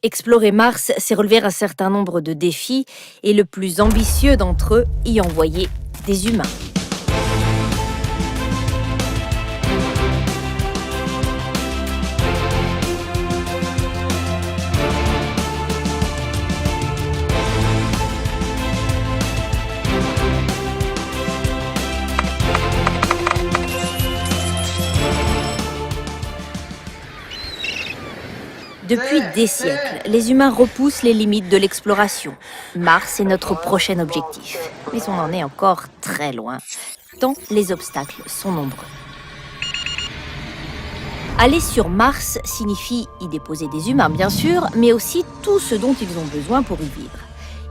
Explorer Mars, c'est relever un certain nombre de défis et le plus ambitieux d'entre eux, y envoyer des humains. Depuis des siècles, les humains repoussent les limites de l'exploration. Mars est notre prochain objectif. Mais on en est encore très loin, tant les obstacles sont nombreux. Aller sur Mars signifie y déposer des humains, bien sûr, mais aussi tout ce dont ils ont besoin pour y vivre.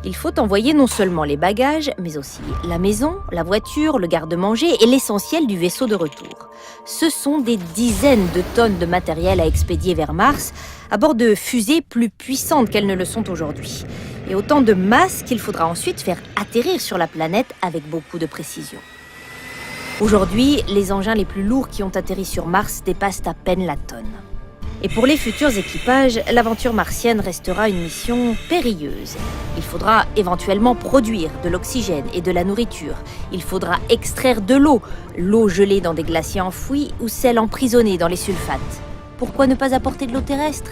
Il faut envoyer non seulement les bagages, mais aussi la maison, la voiture, le garde-manger et l'essentiel du vaisseau de retour. Ce sont des dizaines de tonnes de matériel à expédier vers Mars, à bord de fusées plus puissantes qu'elles ne le sont aujourd'hui. Et autant de masse qu'il faudra ensuite faire atterrir sur la planète avec beaucoup de précision. Aujourd'hui, les engins les plus lourds qui ont atterri sur Mars dépassent à peine la tonne. Et pour les futurs équipages, l'aventure martienne restera une mission périlleuse. Il faudra éventuellement produire de l'oxygène et de la nourriture. Il faudra extraire de l'eau gelée dans des glaciers enfouis ou celle emprisonnée dans les sulfates. Pourquoi ne pas apporter de l'eau terrestre ?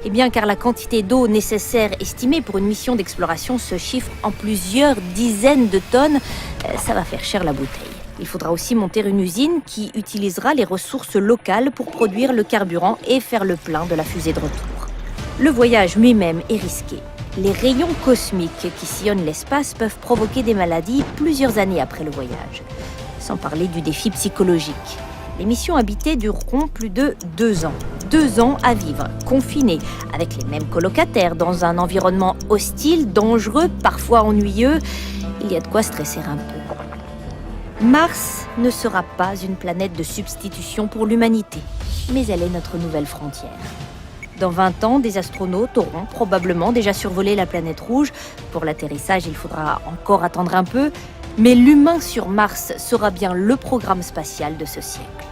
Eh bien, car la quantité d'eau nécessaire estimée pour une mission d'exploration se chiffre en plusieurs dizaines de tonnes. Ça va faire cher la bouteille. Il faudra aussi monter une usine qui utilisera les ressources locales pour produire le carburant et faire le plein de la fusée de retour. Le voyage lui-même est risqué. Les rayons cosmiques qui sillonnent l'espace peuvent provoquer des maladies plusieurs années après le voyage. Sans parler du défi psychologique. Les missions habitées dureront plus de 2 ans. 2 ans à vivre, confinés, avec les mêmes colocataires, dans un environnement hostile, dangereux, parfois ennuyeux. Il y a de quoi stresser un peu. Mars ne sera pas une planète de substitution pour l'humanité, mais elle est notre nouvelle frontière. Dans 20 ans, des astronautes auront probablement déjà survolé la planète rouge. Pour l'atterrissage, il faudra encore attendre un peu, mais l'humain sur Mars sera bien le programme spatial de ce siècle.